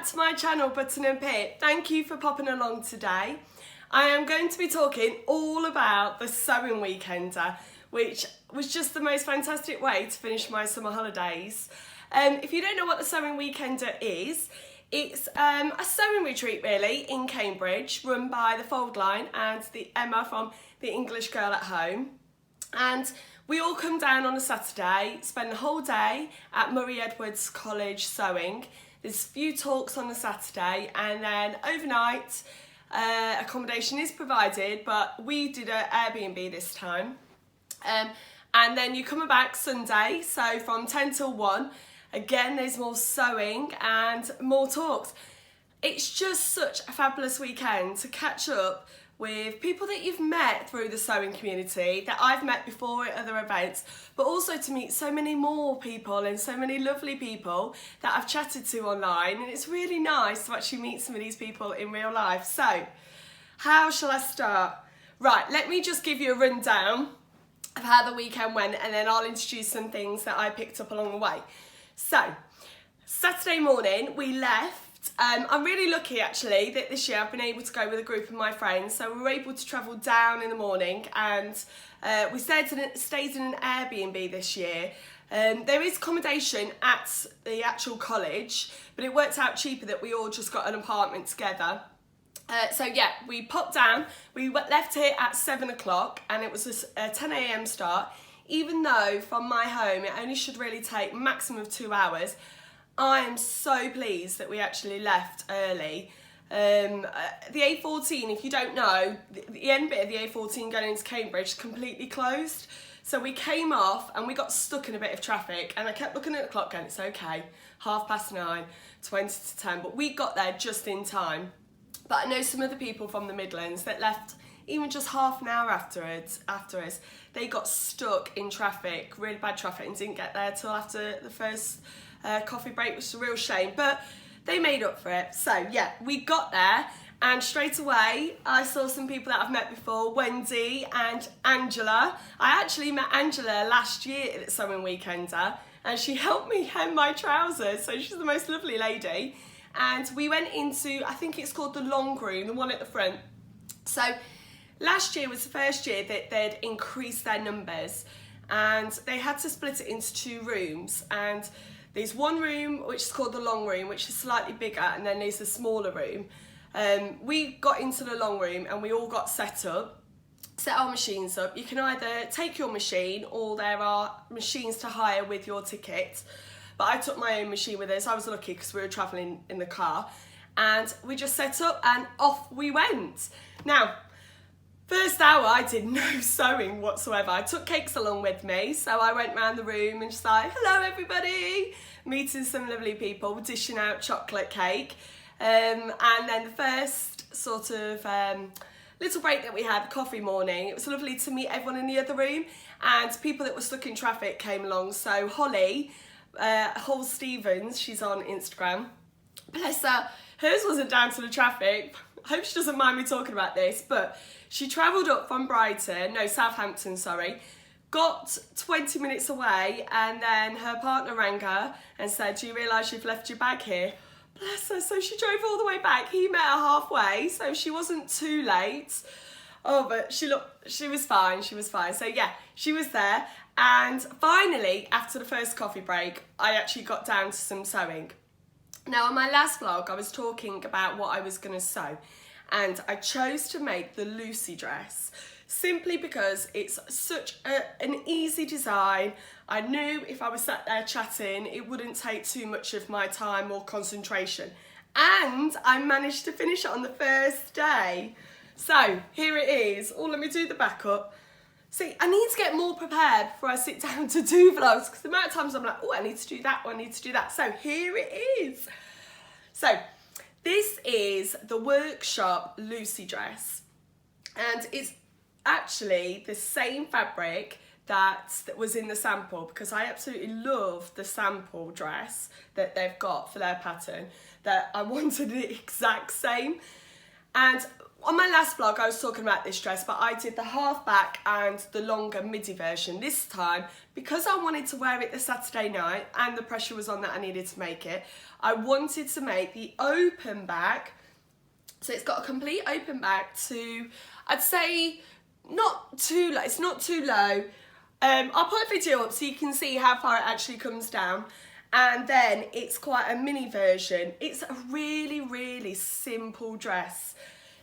to my channel, Button and Pip. Thank you for popping along today. I am going to be talking all about the sewing weekender, which was just the most fantastic way to finish my summer holidays. If you don't know what the sewing weekender is, it's a sewing retreat really in Cambridge, run by the Fold Line and the Emma from the English Girl at Home. And we all come down on a Saturday, spend the whole day at Murray Edwards College sewing. There's a few talks on the Saturday, and then overnight accommodation is provided, but we did an Airbnb this time. And then you come back Sunday, so from 10 till 1, again there's more sewing and more talks. It's just such a fabulous weekend to catch up with people that you've met through the sewing community, that I've met before at other events, but also to meet so many more people and so many lovely people that I've chatted to online, and it's really nice to actually meet some of these people in real life. So, how shall I start? Right, let me just give you a rundown of how the weekend went, and then I'll introduce some things that I picked up along the way. So, Saturday morning we left. I'm really lucky actually that this year I've been able to go with a group of my friends, so we were able to travel down in the morning, and we stayed in an Airbnb this year. There is accommodation at the actual college, but it worked out cheaper that we all just got an apartment together. So yeah, we popped down, we left here at 7 o'clock, and it was a 10 a.m. start. Even though from my home it only should really take maximum of 2 hours, I am so pleased that we actually left early. The A14, if you don't know, the end bit of the A14 going into Cambridge is completely closed. So we came off and we got stuck in a bit of traffic, and I kept looking at the clock going, it's okay, 9:30, 20 to 10, but we got there just in time. But I know some other people from the Midlands that left even just half an hour after us. They got stuck in traffic, really bad traffic, and didn't get there till after the first coffee break, which is a real shame, but they made up for it. So yeah, we got there, and straight away I saw some people that I've met before, Wendy and Angela. I actually met Angela last year at the Sewing Weekender, and she helped me hem my trousers, so she's the most lovely lady. And we went into, I think it's called the long room, the one at the front. So last year was the first year that they'd increased their numbers, and they had to split it into 2 rooms, and there's one room which is called the long room, which is slightly bigger, and then there's a smaller room. We got into the long room and we all got set our machines up. You can either take your machine, or there are machines to hire with your ticket. But I took my own machine with us. I was lucky because we were travelling in the car, and we just set up and off we went. Now, first hour I did no sewing whatsoever. I took cakes along with me, so I went around the room and just like, hello everybody, meeting some lovely people, dishing out chocolate cake. And then the first sort of little break that we had, coffee morning, it was lovely to meet everyone in the other room, and people that were stuck in traffic came along. So Holly, Hall Stevens, she's on Instagram, bless her, hers wasn't down to the traffic. I hope she doesn't mind me talking about this, but she travelled up from Southampton, got 20 minutes away, and then her partner rang her and said, do you realise you've left your bag here? Bless her, so she drove all the way back. He met her halfway, so she wasn't too late. Oh, but she was fine, So yeah, she was there, and finally, after the first coffee break, I actually got down to some sewing. Now, on my last vlog, I was talking about what I was going to sew, and I chose to make the Lucy dress simply because it's such an easy design. I knew if I was sat there chatting, it wouldn't take too much of my time or concentration, and I managed to finish it on the first day. So here it is. Oh, let me do the back up. See, I need to get more prepared before I sit down to do vlogs, because the amount of times I'm like, oh, I need to do that, I need to do that. So here it is. So this is the workshop Lucy dress, and it's actually the same fabric that was in the sample, because I absolutely love the sample dress that they've got for their pattern, that I wanted the exact same. And on my last vlog I was talking about this dress, but I did the half back and the longer midi version this time because I wanted to wear it the Saturday night and the pressure was on that I needed to make it. I wanted to make the open back, so it's got a complete open back to, I'd say, not too low, it's not too low. I'll put a video up so you can see how far it actually comes down. And then it's quite a mini version. It's a really, really simple dress.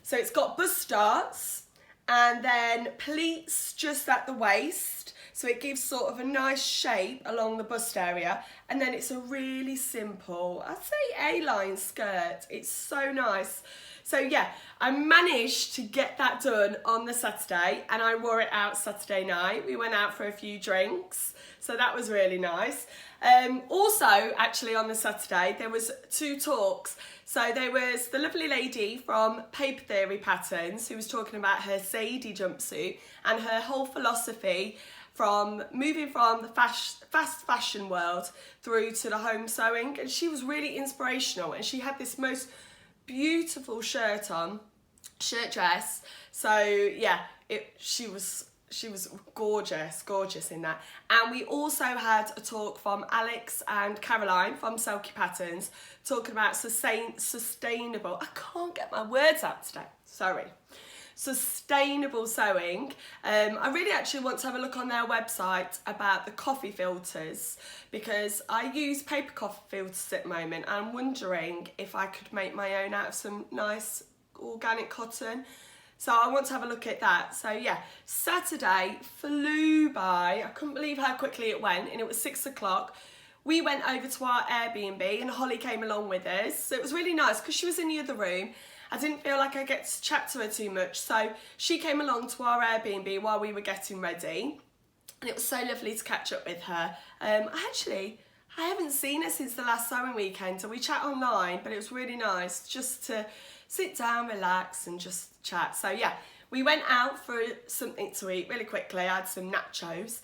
So it's got bust darts and then pleats just at the waist. So it gives sort of a nice shape along the bust area. And then it's a really simple, I'd say A-line skirt. It's so nice. So yeah, I managed to get that done on the Saturday and I wore it out Saturday night. We went out for a few drinks, so that was really nice. Also, actually on the Saturday, there was 2 talks. So there was the lovely lady from Paper Theory Patterns who was talking about her Sadie jumpsuit and her whole philosophy from moving from the fast fashion world through to the home sewing. And she was really inspirational and she had this most beautiful shirt dress. So yeah, she was gorgeous in that. And we also had a talk from Alex and Caroline from Selkie Patterns talking about sustainable, I can't get my words out today, sorry, sustainable sewing. I really actually want to have a look on their website about the coffee filters because I use paper coffee filters at the moment. I'm wondering if I could make my own out of some nice organic cotton. So I want to have a look at that. So yeah, Saturday flew by. I couldn't believe how quickly it went, and it was 6 o'clock. We went over to our Airbnb and Holly came along with us. So it was really nice because she was in the other room. I didn't feel like I get to chat to her too much. So she came along to our Airbnb while we were getting ready. And it was so lovely to catch up with her. I haven't seen her since the last sewing weekend. So we chat online, but it was really nice just to sit down, relax and just chat. So yeah, we went out for something to eat really quickly. I had some nachos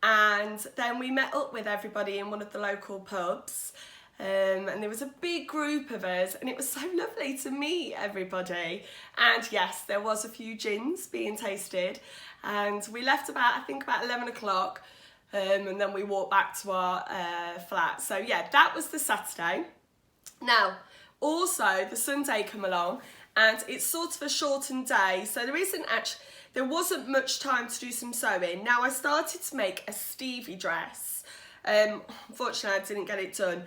and then we met up with everybody in one of the local pubs. And there was a big group of us and it was so lovely to meet everybody. And yes, there was a few gins being tasted and we left I think about 11 o'clock and then we walked back to our flat. So yeah, that was the Saturday. Now, also the Sunday come along and it's sort of a shortened day, so there wasn't much time to do some sewing. Now I started to make a Stevie dress. Unfortunately I didn't get it done.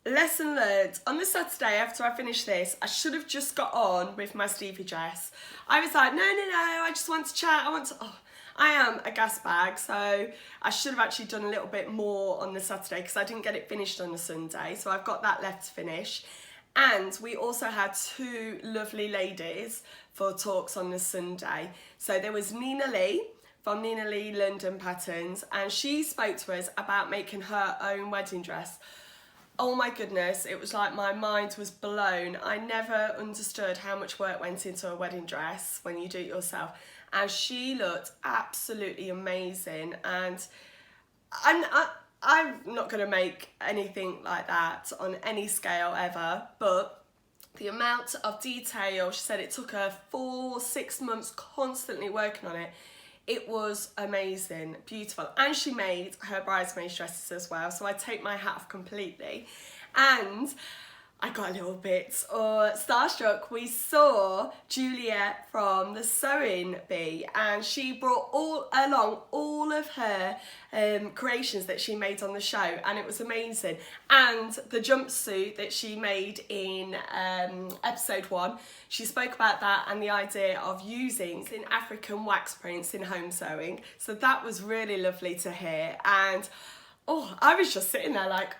Lesson learned, on the Saturday after I finished this, I should have just got on with my Stevie dress. I was like, no, I just want to chat, I am a gas bag, so I should have actually done a little bit more on the Saturday because I didn't get it finished on the Sunday, so I've got that left to finish. And we also had 2 lovely ladies for talks on the Sunday. So there was Nina Lee from Nina Lee London Patterns, and she spoke to us about making her own wedding dress. Oh my goodness, it was like my mind was blown. I never understood how much work went into a wedding dress when you do it yourself. And she looked absolutely amazing. And I'm not going to make anything like that on any scale ever, but the amount of detail, she said it took her 4-6 months constantly working on it. It was amazing, beautiful. And she made her bridesmaids dresses as well, so I take my hat off completely. And I got a little bit starstruck. We saw Juliet from the Sewing Bee and she brought along all of her creations that she made on the show, and it was amazing. And the jumpsuit that she made in episode 1, she spoke about that and the idea of using in African wax prints in home sewing. So that was really lovely to hear. And I was just sitting there like,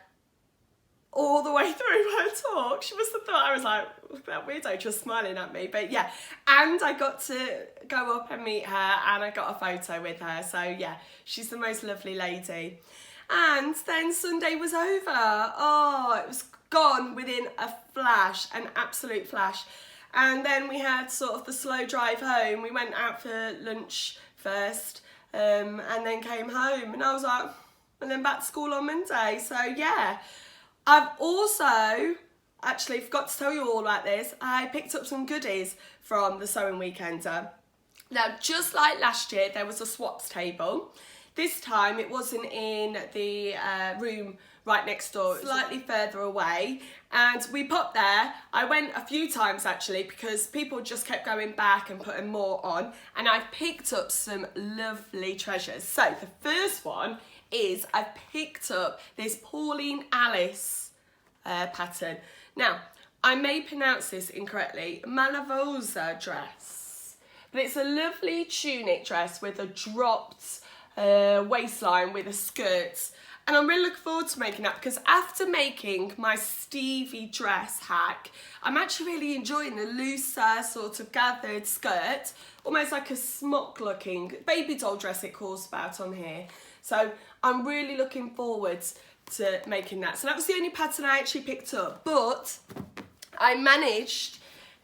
all the way through her talk, she must have thought I was like, that weirdo just smiling at me. But yeah, and I got to go up and meet her and I got a photo with her. So yeah, she's the most lovely lady. And then Sunday was over. It was gone within a flash, an absolute flash. And then we had sort of the slow drive home. We went out for lunch first and then came home. And I was like, and then back to school on Monday. So yeah. I've also actually forgot to tell you all about this. I picked up some goodies from the sewing weekender. Now, just like last year, there was a swaps table. This time it wasn't in the room right next door, slightly further away, and we popped there. I went a few times actually because people just kept going back and putting more on, and I picked up some lovely treasures. So the first one is I picked up this Pauline Alice pattern. Now, I may pronounce this incorrectly, Malavosa dress, but it's a lovely tunic dress with a dropped waistline with a skirt, and I'm really looking forward to making that because after making my Stevie dress hack, I'm actually really enjoying the looser sort of gathered skirt, almost like a smock looking baby doll dress it calls about on here. So I'm really looking forward to making that. So that was the only pattern I actually picked up, but I managed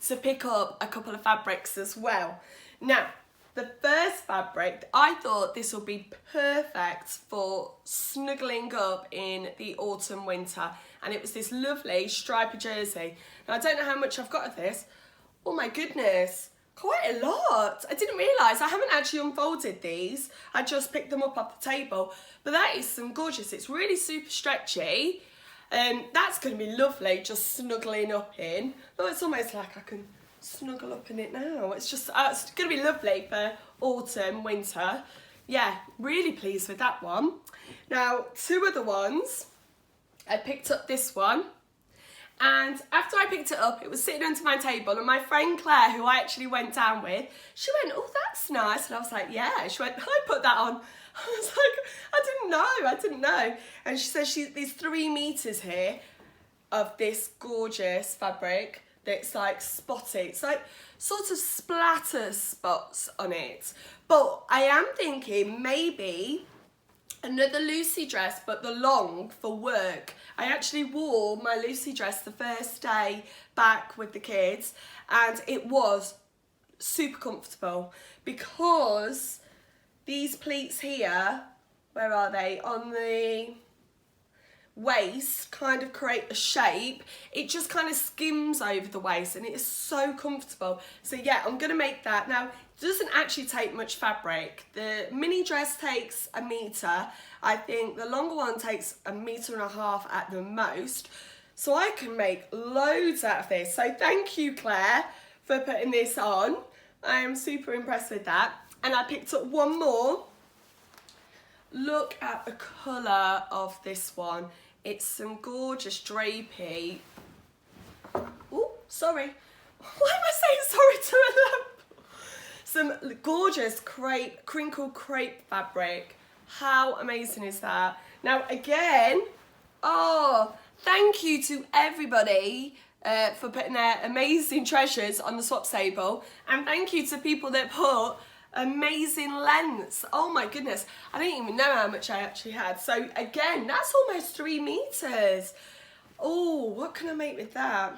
to pick up a couple of fabrics as well. Now, the first fabric, I thought this would be perfect for snuggling up in the autumn winter, and it was this lovely stripy jersey. Now, I don't know how much I've got of this. Oh my goodness, quite a lot. I didn't realise, I haven't actually unfolded these. I just picked them up off the table, but that is some gorgeous. It's really super stretchy, and that's going to be lovely just snuggling up in. Oh, it's almost like I can snuggle up in it now. It's just it's going to be lovely for autumn, winter. Yeah, really pleased with that one. Now, two other ones. I picked up this one, and after I picked it up, it was sitting under my table, and my friend Claire, who I actually went down with, she went, "Oh, that's nice," and I was like, "Yeah." She went, "I put that on." I was like, I didn't know. And she says there's 3 meters here of this gorgeous fabric that's like spotty. It's like sort of splatter spots on it. But I am thinking maybe another Lucy dress, but the long for work. I actually wore my Lucy dress the first day back with the kids, and it was super comfortable because these pleats here, where are they? On the waist kind of create a shape. It just kind of skims over the waist, and it is so comfortable. So yeah, I'm gonna make that. Now, it doesn't actually take much fabric. The mini dress takes 1 meter. I think the longer one takes 1.5 meters at the most. So I can make loads out of this. So thank you, Claire, for putting this on. I am super impressed with that. And I picked up one more. Look at the colour of this one. It's some gorgeous drapey. Oh, sorry. Why am I saying sorry to a lamp? Some gorgeous crepe, crinkled crepe fabric. How amazing is that? Now again, oh, thank you to everybody for putting their amazing treasures on the swap table, and thank you to people that put amazing lengths. Oh my goodness, I don't even know how much I actually had. So again, that's almost 3 meters. Oh, what can I make with that?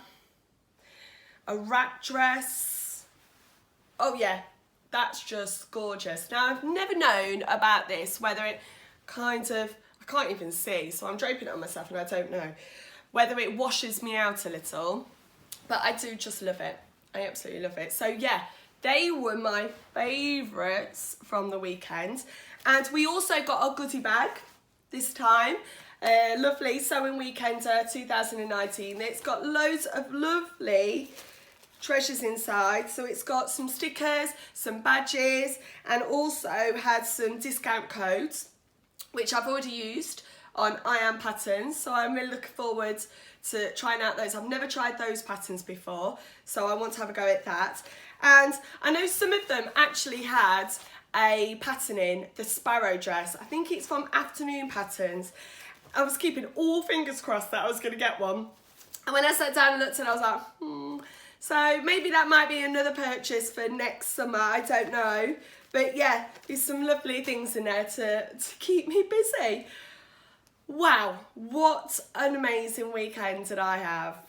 A wrap dress. Oh yeah, that's just gorgeous. Now, I've never known about this, whether it kind of, I can't even see, so I'm draping it on myself and I don't know whether it washes me out a little, but I do just love it. I absolutely love it. So yeah, they were my favourites from the weekend. And we also got a goodie bag this time. Lovely Sewing Weekender 2019. It's got loads of lovely treasures inside. So it's got some stickers, some badges, and also had some discount codes, which I've already used on I Am Patterns. So I'm really looking forward to trying out those. I've never tried those patterns before, so I want to have a go at that. And I know some of them actually had a pattern in the sparrow dress. I think it's from Afternoon Patterns. I was keeping all fingers crossed that I was going to get one. And when I sat down and looked at it, I was like, So maybe that might be another purchase for next summer. I don't know. But yeah, there's some lovely things in there to keep me busy. Wow, what an amazing weekend did I have.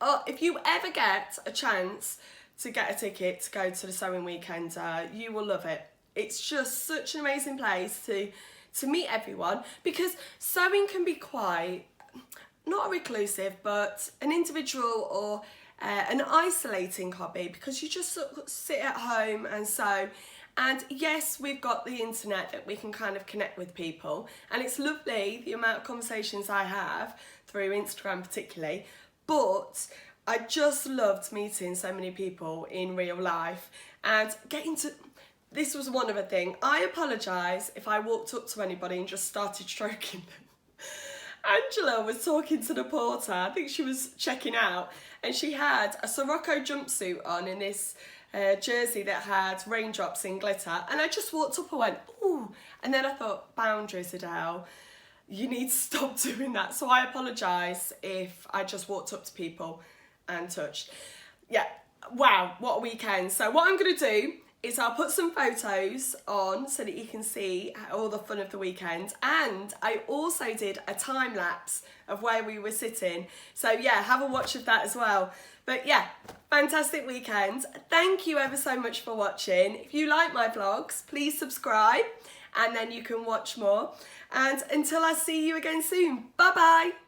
Oh, if you ever get a chance to get a ticket to go to the Sewing Weekender, you will love it. It's just such an amazing place to meet everyone, because sewing can be quite, not a reclusive, but an individual or an isolating hobby, because you just sort of sit at home and sew. And yes, we've got the internet that we can kind of connect with people, and it's lovely the amount of conversations I have through Instagram particularly, but I just loved meeting so many people in real life and getting to... This was one other thing. I apologise if I walked up to anybody and just started stroking them. Angela was talking to the porter, I think she was checking out, and she had a Sirocco jumpsuit on in this jersey that had raindrops in glitter, and I just walked up and went, ooh, and then I thought, boundaries, Adele, you need to stop doing that. So I apologise if I just walked up to people and touched. Yeah, wow, what a weekend. So what I'm going to do is I'll put some photos on so that you can see all the fun of the weekend, and I also did a time lapse of where we were sitting, so yeah, have a watch of that as well. But yeah, fantastic weekend. Thank you ever so much for watching. If you like my vlogs, please subscribe and then you can watch more, and until I see you again soon, bye bye.